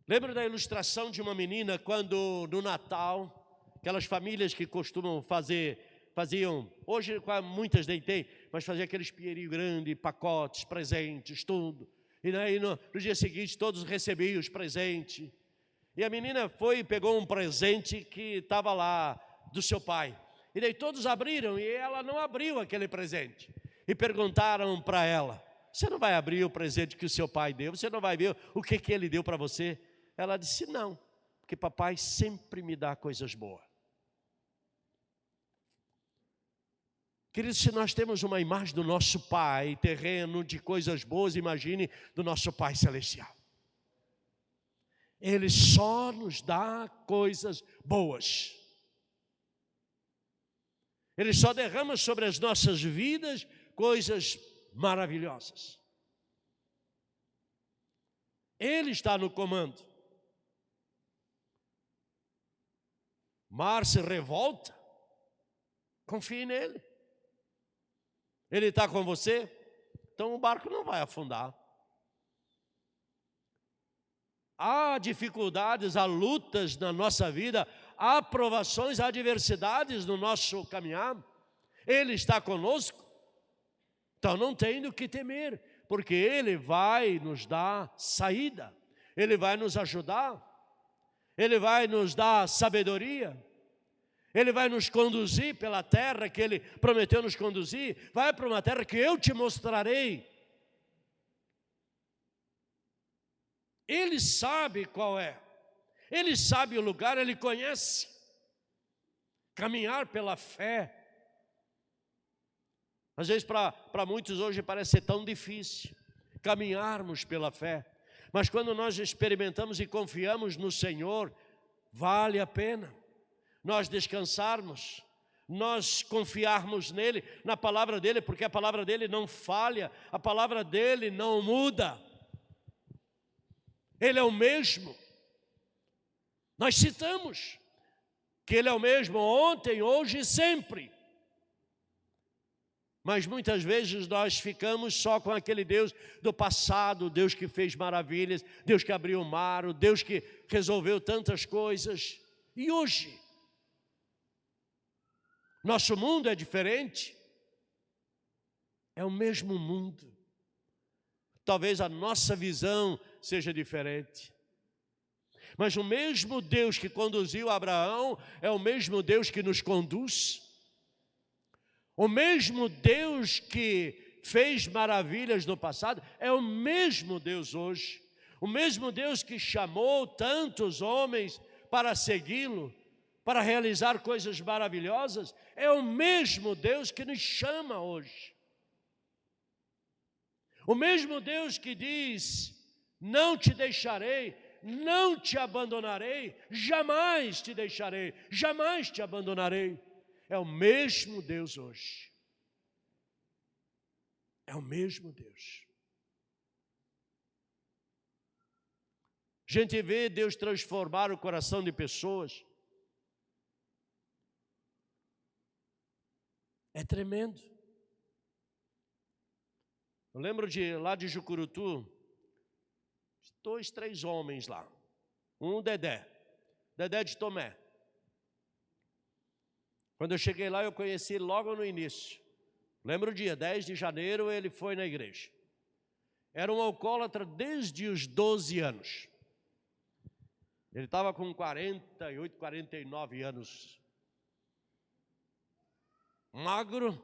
Lembra da ilustração de uma menina quando no Natal, aquelas famílias que costumam faziam, hoje muitas nem tem, mas faziam aqueles pinheirinhos grandes, pacotes, presentes, tudo. E daí no dia seguinte todos recebiam os presentes. E a menina foi e pegou um presente que estava lá do seu pai. E daí todos abriram e ela não abriu aquele presente. E perguntaram para ela: você não vai abrir o presente que o seu pai deu? Você não vai ver o que ele deu para você? Ela disse: não, porque papai sempre me dá coisas boas. Queridos, se nós temos uma imagem do nosso Pai terreno, de coisas boas, imagine do nosso Pai celestial. Ele só nos dá coisas boas. Ele só derrama sobre as nossas vidas coisas maravilhosas. Ele está no comando. Mar se revolta, confie nele. Ele está com você, então o barco não vai afundar. Há dificuldades, há lutas na nossa vida, há provações, há adversidades no nosso caminhar. Ele está conosco, então não tem do que temer, porque Ele vai nos dar saída, Ele vai nos ajudar, Ele vai nos dar sabedoria, Ele vai nos conduzir pela terra que Ele prometeu nos conduzir. Vai para uma terra que eu te mostrarei. Ele sabe qual é. Ele sabe o lugar, Ele conhece. Caminhar pela fé. Às vezes para muitos hoje parece ser tão difícil caminharmos pela fé. Mas quando nós experimentamos e confiamos no Senhor, vale a pena nós descansarmos, nós confiarmos nele, na palavra dele, porque a palavra dele não falha, a palavra dele não muda. Ele é o mesmo. Nós citamos que ele é o mesmo ontem, hoje e sempre. Mas muitas vezes nós ficamos só com aquele Deus do passado, Deus que fez maravilhas, Deus que abriu o mar, o Deus que resolveu tantas coisas. E hoje? Nosso mundo é diferente. É o mesmo mundo. Talvez a nossa visão seja diferente. Mas o mesmo Deus que conduziu Abraão é o mesmo Deus que nos conduz. O mesmo Deus que fez maravilhas no passado é o mesmo Deus hoje. O mesmo Deus que chamou tantos homens para segui-lo, para realizar coisas maravilhosas, é o mesmo Deus que nos chama hoje. O mesmo Deus que diz: não te deixarei, não te abandonarei, jamais te deixarei, jamais te abandonarei. É o mesmo Deus hoje. É o mesmo Deus. A gente vê Deus transformar o coração de pessoas. É tremendo. Eu lembro lá de Jucurutu, 2, 3 homens lá. Dedé de Tomé. Quando eu cheguei lá, eu conheci logo no início. Lembro o dia, 10 de janeiro, ele foi na igreja. Era um alcoólatra desde os 12 anos. Ele estava com 48, 49 anos. Magro.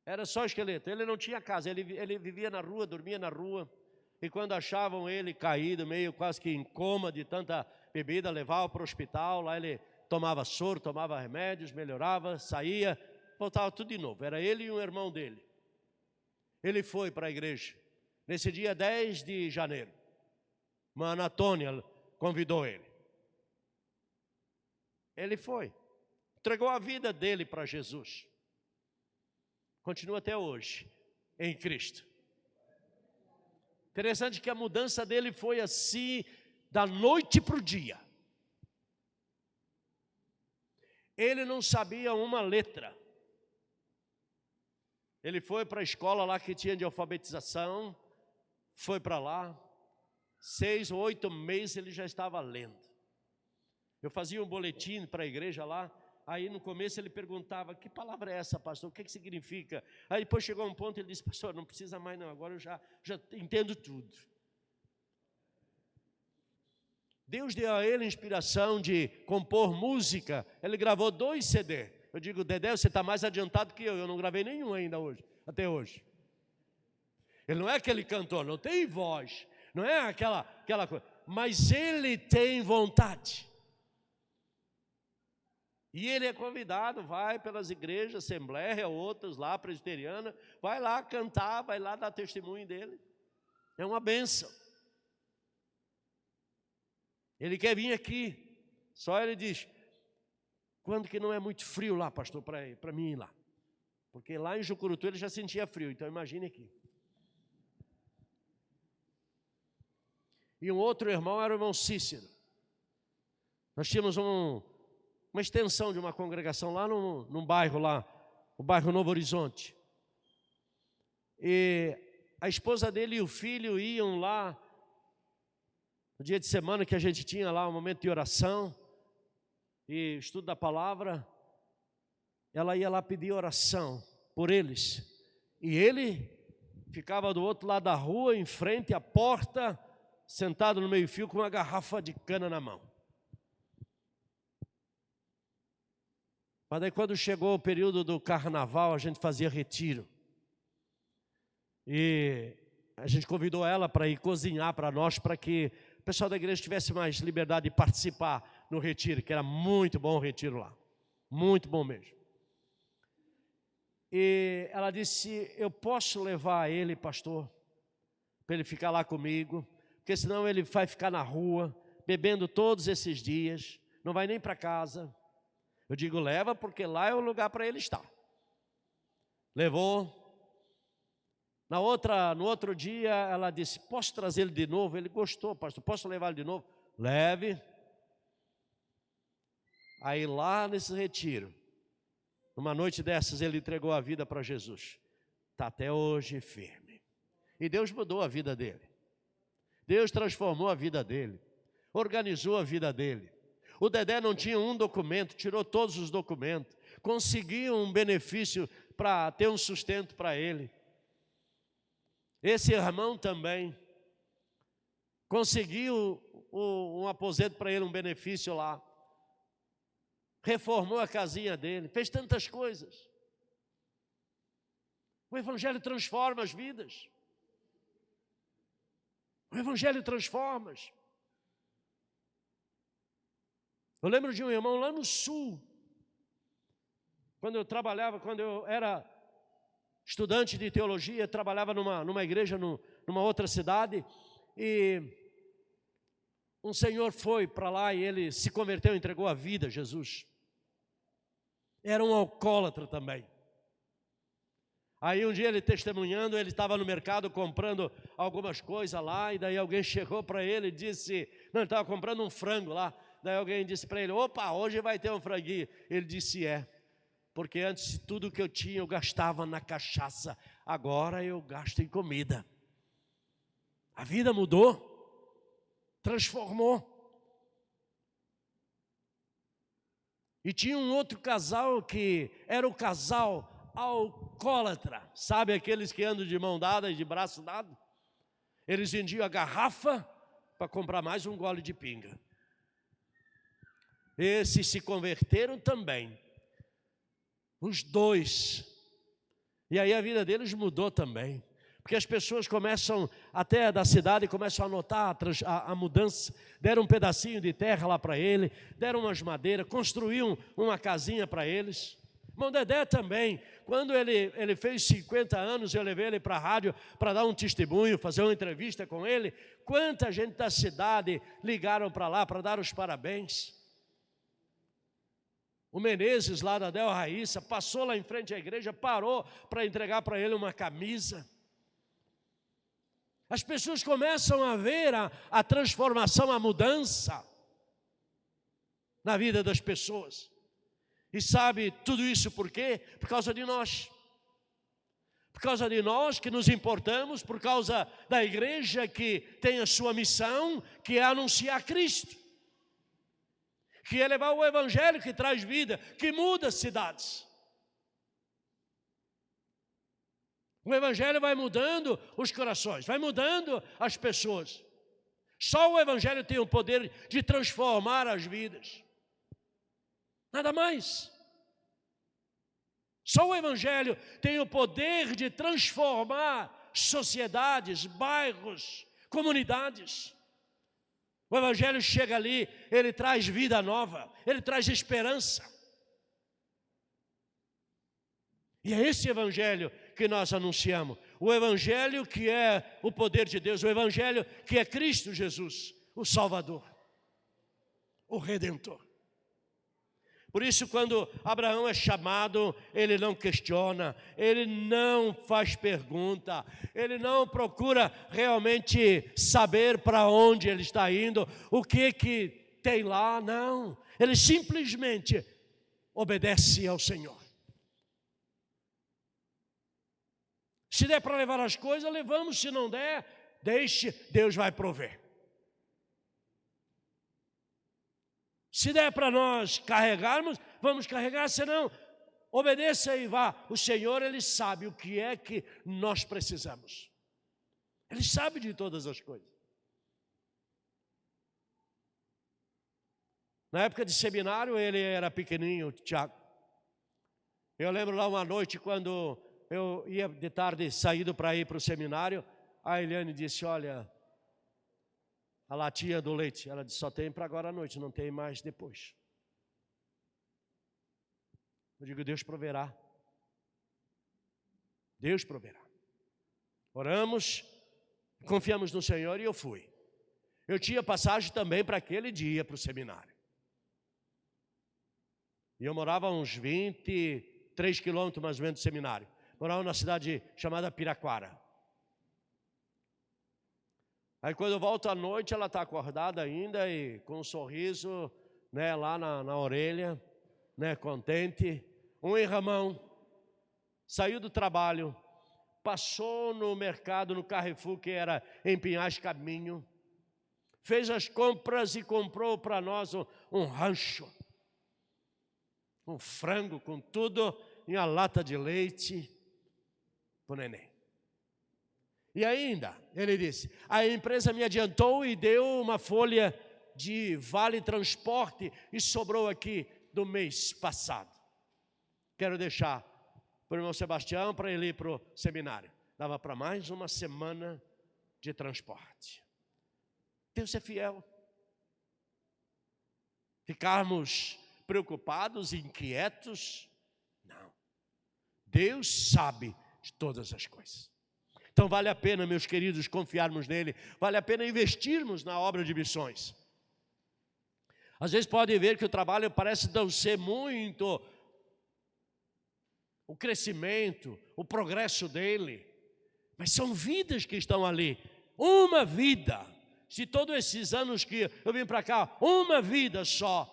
Era só esqueleto. Ele não tinha casa, ele vivia na rua, dormia na rua. E quando achavam ele caído, meio quase que em coma de tanta bebida, levava para o hospital. Lá ele tomava soro, tomava remédios, melhorava, saía, voltava tudo de novo. Era ele e um irmão dele. Ele foi para a igreja nesse dia 10 de janeiro. Uma Anatônia convidou ele. Ele foi. Entregou a vida dele para Jesus. Continua até hoje em Cristo. Interessante que a mudança dele foi assim, da noite para o dia. Ele não sabia uma letra. Ele foi para a escola lá que tinha de alfabetização, foi para lá, 6 ou 8 meses ele já estava lendo. Eu fazia um boletim para a igreja lá, aí no começo ele perguntava: que palavra é essa, pastor? O que significa? Aí depois chegou um ponto e ele disse: pastor, não precisa mais não, agora eu já entendo tudo. Deus deu a ele inspiração de compor música. Ele gravou 2 CD. Eu digo: Dedé, você está mais adiantado que eu não gravei nenhum ainda hoje, até hoje. Ele não é aquele cantor, não tem voz, não é aquela coisa, mas ele tem vontade. E ele é convidado, vai pelas igrejas, assembleia, outras lá, presbiteriana, vai lá cantar, vai lá dar testemunho dele. É uma bênção. Ele quer vir aqui, só ele diz: quando que não é muito frio lá, pastor, para mim ir lá? Porque lá em Jucurutu ele já sentia frio, então imagine aqui. E um outro irmão era o irmão Cícero. Nós tínhamos uma extensão de uma congregação lá num bairro lá, o bairro Novo Horizonte. E a esposa dele e o filho iam lá, no dia de semana que a gente tinha lá um momento de oração e estudo da palavra, ela ia lá pedir oração por eles. E ele ficava do outro lado da rua, em frente à porta, sentado no meio-fio com uma garrafa de cana na mão. Mas daí quando chegou o período do carnaval, a gente fazia retiro. E a gente convidou ela para ir cozinhar para nós, para que o pessoal da igreja tivesse mais liberdade de participar no retiro, que era muito bom o retiro lá. Muito bom mesmo. E ela disse, eu posso levar ele, pastor, para ele ficar lá comigo, porque senão ele vai ficar na rua, bebendo todos esses dias, não vai nem para casa. Eu digo, leva, porque lá é o lugar para ele estar. Levou. No outro dia, ela disse, posso trazer ele de novo? Ele gostou, pastor, posso levar ele de novo? Leve. Aí lá nesse retiro, numa noite dessas, ele entregou a vida para Jesus. Está até hoje firme. E Deus mudou a vida dele. Deus transformou a vida dele. Organizou a vida dele. O Dedé não tinha um documento, tirou todos os documentos. Conseguiu um benefício para ter um sustento para ele. Esse irmão também conseguiu um aposento para ele, um benefício lá. Reformou a casinha dele, fez tantas coisas. O Evangelho transforma as vidas. O Evangelho transforma. Eu lembro de um irmão lá no sul, quando eu era estudante de teologia, trabalhava numa igreja, numa outra cidade, e um senhor foi para lá e ele se converteu, entregou a vida a Jesus. Era um alcoólatra também. Aí um dia ele testemunhando, ele estava no mercado comprando algumas coisas lá, e daí alguém chegou para ele e disse, não, ele estava comprando um frango lá, daí alguém disse para ele, opa, hoje vai ter um franguinho. Ele disse, porque antes tudo que eu tinha eu gastava na cachaça, agora eu gasto em comida. A vida mudou, transformou. E tinha um outro casal que era o casal alcoólatra, sabe aqueles que andam de mão dada e de braço dado? Eles vendiam a garrafa para comprar mais um gole de pinga. Esses se converteram também, os dois, e aí a vida deles mudou também, porque as pessoas começam, até da cidade, começam a notar a mudança, deram um pedacinho de terra lá para ele, deram umas madeiras, construíram uma casinha para eles. Irmão Dedé também, quando ele fez 50 anos, eu levei ele para a rádio para dar um testemunho, fazer uma entrevista com ele. Quanta gente da cidade ligaram para lá para dar os parabéns. O Menezes lá da Del Raíssa passou lá em frente à igreja, parou para entregar para ele uma camisa. As pessoas começam a ver a transformação, a mudança na vida das pessoas. E sabe tudo isso por quê? Por causa de nós. Por causa de nós que nos importamos, por causa da igreja que tem a sua missão, que é anunciar Cristo. Que é levar o Evangelho que traz vida, que muda as cidades. O Evangelho vai mudando os corações, vai mudando as pessoas. Só o Evangelho tem o poder de transformar as vidas. Nada mais. Só o Evangelho tem o poder de transformar sociedades, bairros, comunidades. O Evangelho chega ali, ele traz vida nova, ele traz esperança. E é esse Evangelho que nós anunciamos. O Evangelho que é o poder de Deus, o Evangelho que é Cristo Jesus, o Salvador, o Redentor. Por isso, quando Abraão é chamado, ele não questiona, ele não faz pergunta, ele não procura realmente saber para onde ele está indo, o que tem lá, não. Ele simplesmente obedece ao Senhor. Se der para levar as coisas, levamos, se não der, deixe, Deus vai prover. Se der para nós carregarmos, vamos carregar, senão obedeça e vá. O Senhor, Ele sabe o que é que nós precisamos. Ele sabe de todas as coisas. Na época de seminário, ele era pequenininho, Tiago. Eu lembro lá uma noite, quando eu ia de tarde, saído para ir para o seminário, a Eliane disse, olha, a latinha do leite, ela disse, só tem para agora à noite, não tem mais depois. Eu digo, Deus proverá. Deus proverá. Oramos, confiamos no Senhor e eu fui. Eu tinha passagem também para aquele dia, para o seminário. E eu morava a uns 23 quilômetros mais ou menos do seminário. Morava numa cidade chamada Piraquara. Aí quando eu volto à noite, ela está acordada ainda e com um sorriso, né, lá na orelha, né, contente. Um enramão, saiu do trabalho, passou no mercado, no Carrefour, que era em Pinhais Caminho, fez as compras e comprou para nós um rancho, um frango com tudo, e uma lata de leite para o neném. E ainda, ele disse, a empresa me adiantou e deu uma folha de vale transporte e sobrou aqui do mês passado. Quero deixar para o irmão Sebastião, para ele ir para o seminário. Dava para mais uma semana de transporte. Deus é fiel. Ficarmos preocupados, inquietos? Não. Deus sabe de todas as coisas. Então vale a pena, meus queridos, confiarmos nele. Vale a pena investirmos na obra de missões. Às vezes podem ver que o trabalho parece não ser muito o crescimento, o progresso dele, mas são vidas que estão ali. Uma vida. Se todos esses anos que eu vim para cá, uma vida só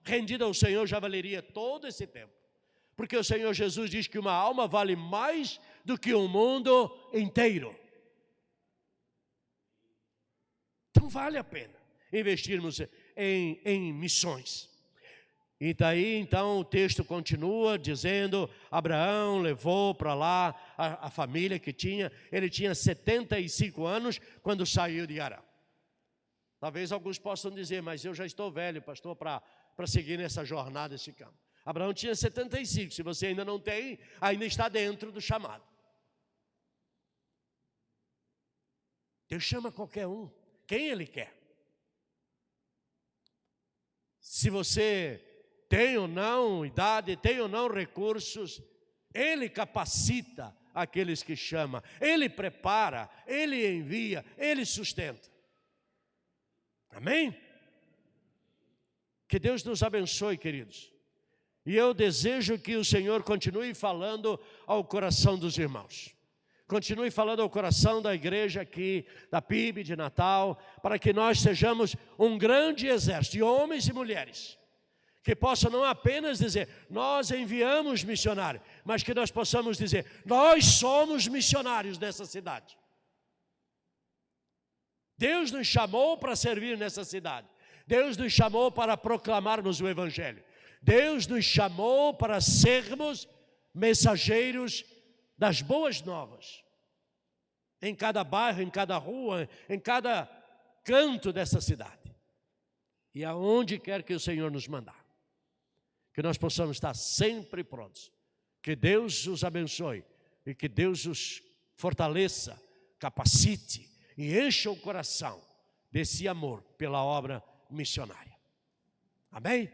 rendida ao Senhor já valeria todo esse tempo. Porque o Senhor Jesus diz que uma alma vale mais do que o mundo inteiro. Então vale a pena investirmos em missões. E daí então o texto continua dizendo, Abraão levou para lá a família que tinha, ele tinha 75 anos quando saiu de Harã. Talvez alguns possam dizer, mas eu já estou velho, pastor, para seguir nessa jornada, esse campo. Abraão tinha 75, se você ainda não tem, ainda está dentro do chamado. Deus chama qualquer um, quem Ele quer. Se você tem ou não idade, tem ou não recursos, Ele capacita aqueles que chama, Ele prepara, Ele envia, Ele sustenta. Amém? Que Deus nos abençoe, queridos. E eu desejo que o Senhor continue falando ao coração dos irmãos. Continue falando ao coração da igreja aqui, da PIB de Natal, para que nós sejamos um grande exército de homens e mulheres, que possam não apenas dizer, nós enviamos missionários, mas que nós possamos dizer, nós somos missionários dessa cidade. Deus nos chamou para servir nessa cidade. Deus nos chamou para proclamarmos o Evangelho. Deus nos chamou para sermos mensageiros das boas novas. Em cada bairro, em cada rua, em cada canto dessa cidade. E aonde quer que o Senhor nos mandar. Que nós possamos estar sempre prontos. Que Deus os abençoe e que Deus os fortaleça, capacite e encha o coração desse amor pela obra missionária. Amém?